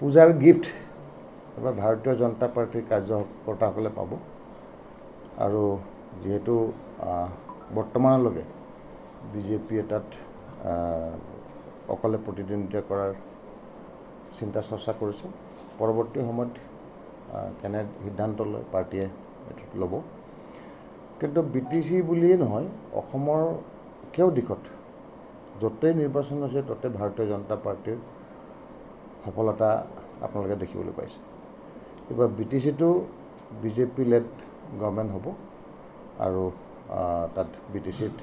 পূজাৰ গিফ্ট এবাৰ ভাৰতীয় জনতা পাৰ্টিৰ কাৰ্যকৰ্তাসকলে পাব আৰু যেহেতু বৰ্তমানলৈকে বিজেপিয়ে তাত অকলে প্ৰতিদ্বন্দ্বিতা কৰাৰ চিন্তা চৰ্চা কৰিছে পৰৱৰ্তী সময়ত কেনে সিদ্ধান্ত লয় পাৰ্টিয়ে এইটো ল'ব কিন্তু বিটিচি বুলিয়ে নহয় অসমৰ কেও দিশত য'তেই নিৰ্বাচন হৈছে ততে ভাৰতীয় জনতা পাৰ্টিৰ সফলতা আপোনালোকে দেখিবলৈ পাইছে এবাৰ বিটিচিটো বিজেপি লেড গভৰ্ণমেণ্ট হ'ব আৰু তাত বিটিচিত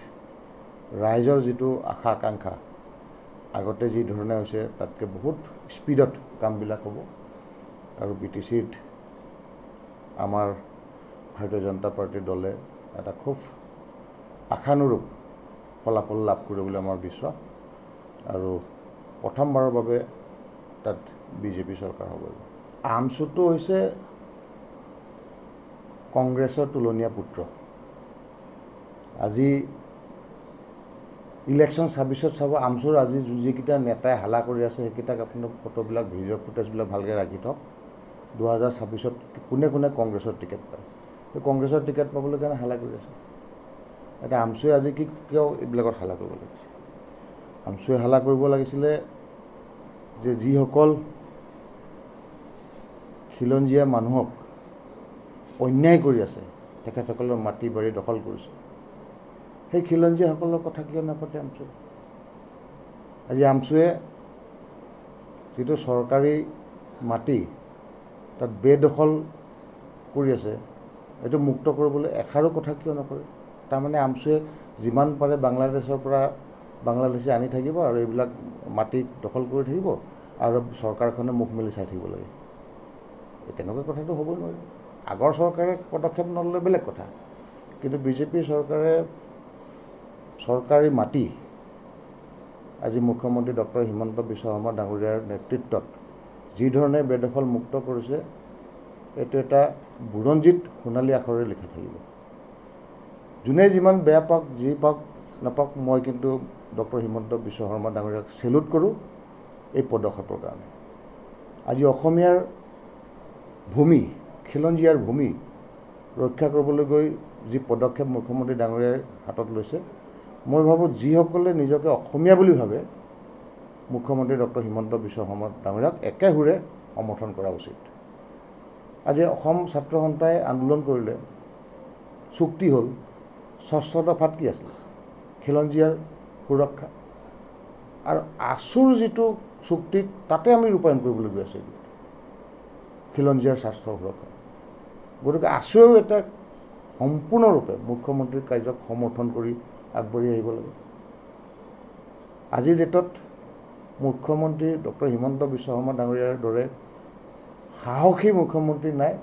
ৰাইজৰ যিটো আশা আকাংক্ষা আগতে যি ধৰণে হৈছে তাতকৈ বহুত স্পীডত কামবিলাক হ'ব আৰু বিটিচিত আমাৰ ভাৰতীয় জনতা পাৰ্টিৰ দলে এটা খুব আশানুৰূপ ফলাফল লাভ কৰিব বুলি আমাৰ বিশ্বাস আৰু প্ৰথমবাৰৰ বাবে তাত বিজেপি চৰকাৰ হ'ব আমছুটো হৈছে কংগ্ৰেছৰ তুলনীয়া পুত্ৰ আজি ইলেকশ্যন 26ত চাব আমছুৰ আজি যিকেইটা নেতাই হালা কৰি আছে সেইকেইটাক আপোনাৰ ফটোবিলাক ভিডিঅ' ফুটেজবিলাক ভালকৈ ৰাখি থওক 2026ত কোনে কোনে কংগ্ৰেছৰ টিকেট পায় সেই কংগ্ৰেছৰ টিকেট পাবলৈ কাৰণে হালা কৰি আছে এতিয়া আমছুৱে আজি কিয় এইবিলাকত হালা কৰিব লাগিছে আমছুৱে হালা কৰিব লাগিছিলে যে যিসকল খিলঞ্জীয়া মানুহক অন্যায় কৰি আছে তেখেতসকলৰ মাটি বাৰী দখল কৰিছে সেই খিলঞ্জীয়াসকলৰ কথা কিয় নাপাতে আমছুৱে আজি আমছুৱে যিটো চৰকাৰী মাটি তাত বেদখল কৰি আছে এইটো মুক্ত কৰিবলৈ এষাৰো কথা কিয় নকৰে তাৰমানে আমছুৱে যিমান পাৰে বাংলাদেশৰ পৰা বাংলাদেশে আনি থাকিব আৰু এইবিলাক মাটি দখল কৰি থাকিব আৰু চৰকাৰখনে মুখ মেলি চাই থাকিব লাগে তেনেকুৱা কথাটো হ'ব নোৱাৰে আগৰ চৰকাৰে পদক্ষেপ নল'লে বেলেগ কথা কিন্তু বিজেপি চৰকাৰে চৰকাৰী মাটি আজি মুখ্যমন্ত্ৰী ডক্টৰ হিমন্ত বিশ্ব শৰ্মা ডাঙৰীয়াৰ নেতৃত্বত যি ধৰণে বেদখল মুক্ত কৰিছে এইটো এটা বুৰঞ্জীত সোণালী আখৰেৰে লিখা থাকিব যোনে যিমান বেয়া পাওক যি পাওক নাপাওক মই কিন্তু ডক্টৰ হিমন্ত বিশ্ব শৰ্মা ডাঙৰীয়াক চেলুট কৰোঁ এই পদক্ষেপৰ কাৰণে আজি অসমীয়াৰ ভূমি খিলঞ্জীয়াৰ ভূমি ৰক্ষা কৰিবলৈ গৈ যি পদক্ষেপ মুখ্যমন্ত্ৰী ডাঙৰীয়াই হাতত লৈছে মই ভাবোঁ যিসকলে নিজকে অসমীয়া বুলি ভাবে মুখ্যমন্ত্ৰী ডক্টৰ হিমন্ত বিশ্ব শৰ্মা ডাঙৰীয়াক একেসুৰে সমৰ্থন কৰা উচিত আজি অসম ছাত্ৰ সন্থাই আন্দোলন কৰিলে চুক্তি হ'ল ষষ্ঠ দফাত কি আছিল খিলঞ্জীয়াৰ সুৰক্ষা আৰু আছুৰ যিটো চুক্তিত তাতে আমি ৰূপায়ণ কৰিবলৈ গৈ আছোঁ খিলঞ্জীয়াৰ স্বাস্থ্য সুৰক্ষা গতিকে আছুৱেও এটা সম্পূৰ্ণৰূপে মুখ্যমন্ত্ৰীৰ কাৰ্যক সমৰ্থন কৰি আগবাঢ়ি আহিব লাগে আজিৰ ডেটত মুখ্যমন্ত্ৰী ডক্টৰ হিমন্ত বিশ্ব শৰ্মা ডাঙৰীয়াৰ দৰে সাহসী মুখ্যমন্ত্ৰী নাই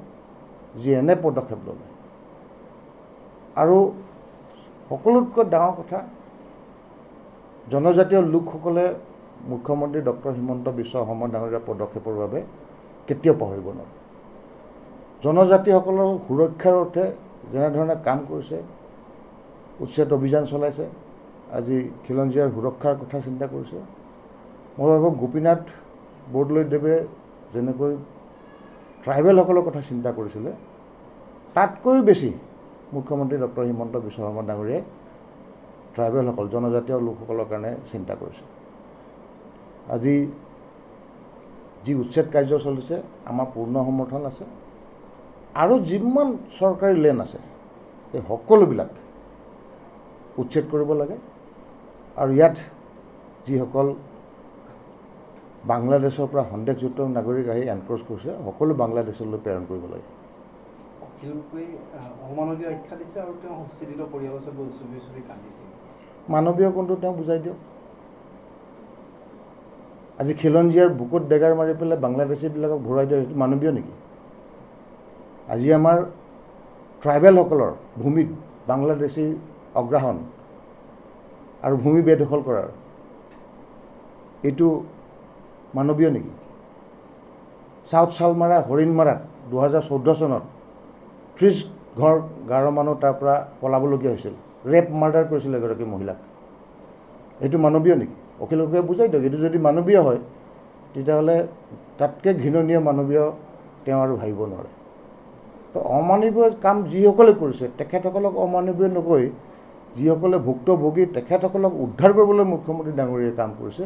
যি এনে পদক্ষেপ ল'লে আৰু সকলোতকৈ ডাঙৰ কথা জনজাতীয় লোকসকলে মুখ্যমন্ত্ৰী ডক্টৰ হিমন্ত বিশ্ব শৰ্মা ডাঙৰীয়াৰ পদক্ষেপৰ বাবে কেতিয়াও পাহৰিব নোৱাৰে জনজাতিসকলৰ সুৰক্ষাৰ অৰ্থে যেনেধৰণে কাম কৰিছে উচ্ছেদ অভিযান চলাইছে আজি খিলঞ্জীয়াৰ সুৰক্ষাৰ কথা চিন্তা কৰিছে মই ভাবোঁ গোপীনাথ বৰদলৈদেৱে যেনেকৈ ট্ৰাইবেলসকলৰ কথা চিন্তা কৰিছিলে তাতকৈ বেছি মুখ্যমন্ত্ৰী ডক্টৰ হিমন্ত বিশ্ব শৰ্মা ডাঙৰীয়াই ট্ৰাইবেলসকল জনজাতীয় লোকসকলৰ কাৰণে চিন্তা কৰিছে আজি যি উচ্ছেদ কাৰ্য চলিছে আমাৰ পূৰ্ণ সমৰ্থন আছে আৰু যিমান চৰকাৰী লেণ্ড আছে এই সকলোবিলাক উচ্ছেদ কৰিব লাগে আৰু ইয়াত যিসকল বাংলাদেশৰ পৰা সন্দেহযুক্ত নাগৰিক আহি এনক্ৰ'চ কৰিছে সকলো বাংলাদেশলৈ প্ৰেৰণ কৰিব লাগে মানৱীয় কোনটো তেওঁ বুজাই দিয়ক আজি খিলঞ্জীয়াৰ বুকুত ডেগাৰ মাৰি পেলাই বাংলাদেশীবিলাকক ভৰাই দিয়া সেইটো মানৱীয় নেকি আজি আমাৰ ট্ৰাইবেলসকলৰ ভূমিত বাংলাদেশী অগ্ৰাহন আৰু ভূমি বেদখল কৰাৰ এইটো মানৱীয় নেকি সাউথ শালমাৰা হৰিণমাৰাত 2014 চনত 30 ঘৰ গাঁৱৰ মানুহ তাৰ পৰা পলাবলগীয়া হৈছিল ৰেপ মাৰ্ডাৰ কৰিছিল এগৰাকী মহিলাক এইটো মানৱীয় নেকি অখিলকে বুজাই দিয়ক এইটো যদি মানৱীয় হয় তেতিয়াহ'লে তাতকৈ ঘৃণনীয় মানৱীয় তেওঁ আৰু ভাবিব নোৱাৰে। তো অমানৱীয় কাম যিসকলে কৰিছে তেখেতসকলক অমানৱীয় নকৈ যিসকলে ভুক্তভোগী তেখেতসকলক উদ্ধাৰ কৰিবলৈ মুখ্যমন্ত্ৰী ডাঙৰীয়াই কাম কৰিছে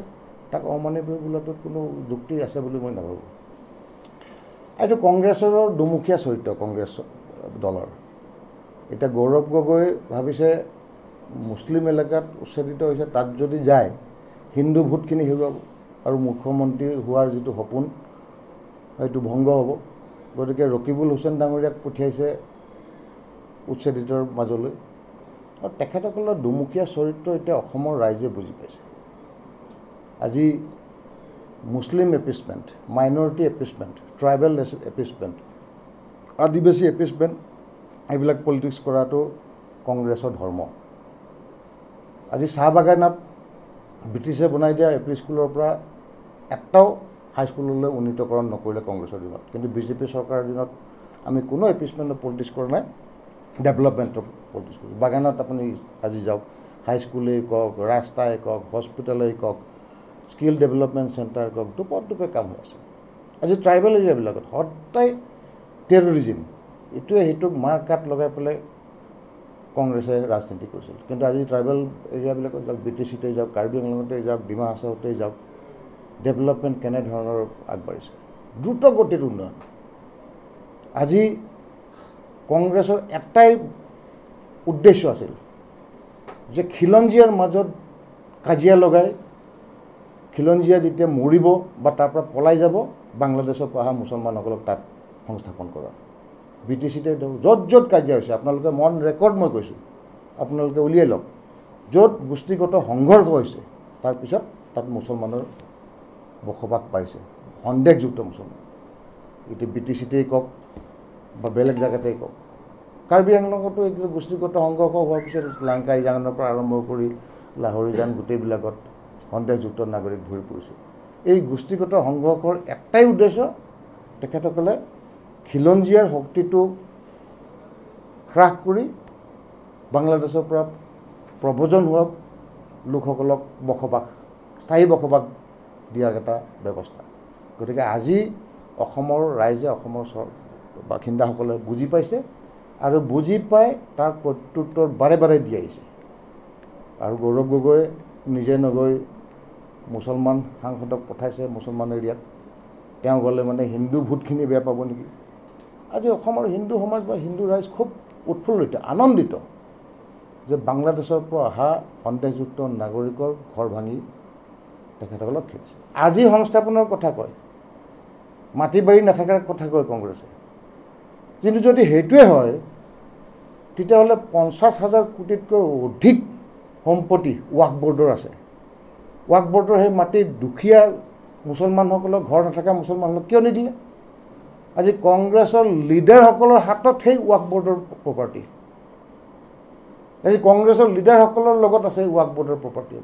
তাক অমানৱীয় বোলাটোত কোনো যুক্তি আছে বুলি মই নাভাবোঁ। এইটো কংগ্ৰেছৰ দুমুখীয়া চৰিত্ৰ কংগ্ৰেছ দলৰ। এতিয়া গৌৰৱ গগৈ ভাবিছে মুছলিম এলেকাত উচ্ছেদিত হৈছে, তাত যদি যায় হিন্দু ভোটখিনি হেৰুৱাব আৰু মুখ্যমন্ত্ৰী হোৱাৰ যিটো সপোন সেইটো ভংগ হ'ব। গতিকে ৰকিবুল হুছেইন ডাঙৰীয়াক পঠিয়াইছে উচ্ছেদিতৰ মাজলৈ। আৰু তেখেতসকলৰ দুমুখীয়া চৰিত্ৰ এতিয়া অসমৰ ৰাইজে বুজি পাইছে। আজি মুছলিম এপিছমেণ্ট, মাইনৰিটি এপিছমেণ্ট, ট্ৰাইবেল এপিছমেণ্ট, আদিবাসী এপিছমেণ্ট এইবিলাক পলিটিক্স কৰাটো কংগ্ৰেছৰ ধৰ্ম। আজি চাহ বাগানত ব্ৰিটিছে বনাই দিয়া এপি স্কুলৰ পৰা এটাও হাইস্কুললৈ উন্নীতকৰণ নকৰিলে কংগ্ৰেছৰ দিনত, কিন্তু বিজেপি চৰকাৰৰ দিনত আমি কোনো এপিছমেণ্টৰ পলিটিক্স কৰা নাই, ডেভেলপমেণ্টৰ পলিটিক্স কৰিছোঁ। বাগানত আপুনি আজি যাওক, হাইস্কুলেই কওক, ৰাস্তাই কওক, হস্পিটেলেই কওক, স্কিল ডেভেলপমেণ্ট চেণ্টাৰ কওক, দুপে কাম হৈ আছে। আজি ট্ৰাইবেল এৰিয়াবিলাকত সদায় টেৰৰিজিম, ইটোৱে সিটোক মাৰ কাট লগাই পেলাই কংগ্ৰেছে ৰাজনীতি কৰিছিল। কিন্তু আজি ট্ৰাইবেল এৰিয়াবিলাকত যাওক, BTCতে যাওক, কাৰ্বি আংলঙতে যাওক, ডিমা হাছাওতে যাওক, ডেভেলপমেণ্ট কেনেধৰণৰ আগবাঢ়িছে, দ্ৰুত গতিৰ উন্নয়ন। আজি কংগ্ৰেছৰ এটাই উদ্দেশ্য আছিল যে খিলঞ্জীয়াৰ মাজত কাজিয়া লগাই খিলঞ্জীয়া যেতিয়া মৰিব বা তাৰ পৰা পলাই যাব বাংলাদেশৰ পৰা অহা মুছলমানসকলক তাত সংস্থাপন কৰা। BTCতে য'ত য'ত কাজিয়া হৈছে আপোনালোকে মন ৰেকৰ্ড মই কৈছোঁ, আপোনালোকে উলিয়াই লওক, য'ত গোষ্ঠীগত সংঘৰ্ষ হৈছে তাৰপিছত তাত মুছলমানৰ বসবাস পাইছে, সন্দেহযুক্ত মুছলমান। এতিয়া BTCতেই কওক বা বেলেগ জেগাতেই কওক, কাৰ্বি আংলঙতো এই গোষ্ঠীগত সংঘৰ্ষ হোৱাৰ পিছত লাংকাই জানৰ পৰা আৰম্ভ কৰি লাহৰি জান গোটেইবিলাকত সন্দেহযুক্ত নাগৰিক ভৰি পৰিছে। এই গোষ্ঠীগত সংঘৰ্ষৰ এটাই উদ্দেশ্য তেখেতসকলে খিলঞ্জীয়াৰ শক্তিটো হ্ৰাস কৰি বাংলাদেশৰ পৰা প্ৰব্ৰজন হোৱা লোকসকলক বসবাস, স্থায়ী বসবাস দিয়াৰ এটা ব্যৱস্থা। গতিকে আজি অসমৰ ৰাইজে, অসমৰ বাসিন্দাসকলে বুজি পাইছে আৰু বুজি পাই তাৰ প্ৰত্যুত্তৰ বাৰে বাৰে দি আহিছে। আৰু গৌৰৱ গগৈ নিজে নগৈ মুছলমান সাংসদক পঠাইছে মুছলমান এৰিয়াত। তেওঁ গ'লে মানে হিন্দু ভোটখিনি বেয়া পাব নেকি? আজি অসমৰ হিন্দু সমাজ বা হিন্দু ৰাইজ খুব উৎফুল্লিত, আনন্দিত যে বাংলাদেশৰ পৰা অহা সন্দেহযুক্ত নাগৰিকৰ ঘৰ ভাঙি তেখেতসকলক খেলিছে। আজি সংস্থাপনৰ কথা কয়, মাটি বাৰী নাথাকাৰ কথা কয় কংগ্ৰেছে। কিন্তু যদি সেইটোৱে হয় তেতিয়াহ'লে 50,000 কোটিতকৈ অধিক সম্পত্তি ৱাকফ বৰ্ডৰ আছে। ৱাকফ বৰ্ডৰ সেই মাটি দুখীয়া মুছলমানসকলক, ঘৰ নাথাকা মুছলমানসকলক কিয় নিদিলে? আজি কংগ্ৰেছৰ লিডাৰসকলৰ হাতত সেই ৱাকফ বৰ্ডৰ প্ৰপাৰ্টি। আজি কংগ্ৰেছৰ লিডাৰসকলৰ লগত আছে ৱাকফ বৰ্ডৰ প্ৰপাৰ্টি,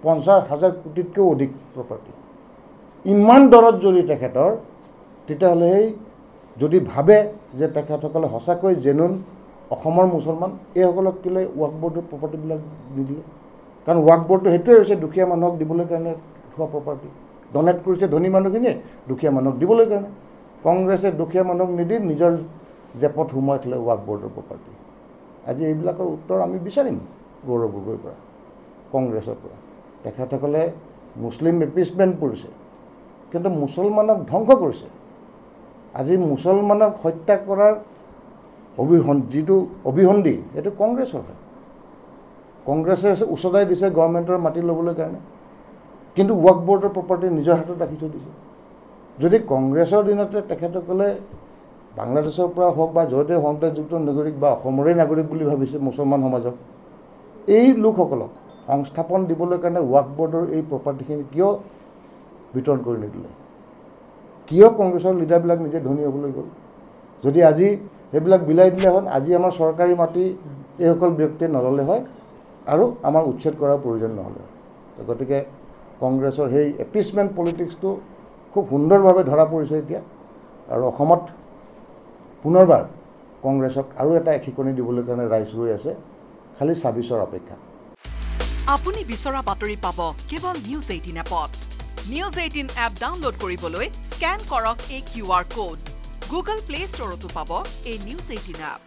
50,000 কোটিতকৈও অধিক প্ৰপাৰ্টি। ইমান দৰত যদি তেখেতৰ, তেতিয়াহ'লে সেই যদি ভাবে যে তেখেতসকলে সঁচাকৈ জেনুইন অসমৰ মুছলমান, এইসকলক কেলৈ ৱাকফ বৰ্ডৰ প্ৰপাৰ্টিবিলাক নিদিলে? কাৰণ ৱাকফ বৰ্ডটো সেইটোৱে হৈছে দুখীয়া মানুহক দিবলৈ কাৰণে থোৱা প্ৰপাৰ্টি। ডনেট কৰিছে ধনী মানুহখিনিয়ে দুখীয়া মানুহক দিবলৈ কাৰণে। কংগ্ৰেছে দুখীয়া মানুহক নিদি নিজৰ জেপত সোমাই থ'লে ৱাকফ বৰ্ডৰ প্ৰপাৰ্টি। আজি এইবিলাকৰ উত্তৰ আমি বিচাৰিম গৌৰৱ গগৈৰ পৰা, কংগ্ৰেছৰ পৰা। তেখেতসকলে মুছলিম এপিছমেণ্ট কৰিছে, কিন্তু মুছলমানক ধ্বংস কৰিছে। আজি মুছলমানক হত্যা কৰাৰ যিটো অভিসন্ধি সেইটো কংগ্ৰেছৰ হয়। কংগ্ৰেছে উচতাই দিছে গভৰ্ণমেণ্টৰ মাটি ল'বলৈ কাৰণে, কিন্তু ৱাকফ বৰ্ডৰ প্ৰপাৰ্টি নিজৰ হাতত ৰাখি থৈ দিছে। যদি কংগ্ৰেছৰ দিনতে তেখেতসকলে বাংলাদেশৰ পৰা হওক বা য'তে সন্দেহযুক্ত নাগৰিক বা অসমৰে নাগৰিক বুলি ভাবিছে মুছলমান সমাজক, এই লোকসকলক সংস্থাপন দিবলৈ কাৰণে ৱাকফ বৰ্ডৰ এই প্ৰপাৰ্টিখিনি কিয় বিতৰণ কৰি নিদিলে? কিয় কংগ্ৰেছৰ লিডাৰবিলাক নিজে ধনী হ'বলৈ গ'ল? যদি আজি সেইবিলাক বিলাই দিলে হয়, আজি আমাৰ চৰকাৰী মাটি এইসকল ব্যক্তিয়ে নল'লে হয় আৰু আমাৰ উচ্ছেদ কৰাৰ প্ৰয়োজন নহ'লে হয়। গতিকে কংগ্ৰেছৰ সেই এপিছমেণ্ট পলিটিক্সটো খুব সুন্দৰভাৱে ধৰা পৰিছে এতিয়া। আৰু অসমত পুনৰবাৰ কংগ্ৰেছক আৰু এটা এশিকনি দিবলৈ কাৰণে ৰাইজ ৰৈ আছে, খালি 26ৰ অপেক্ষা। আপুনি বিচৰা বাতৰি পাব কেৱল নিউজ 18 এপত। নিউজ 18 এপ ডাউনলোড কৰিবলৈ স্ক্যান কৰক এই QR code. Google Play Store তো পাব এই নিউজ 18 এপ।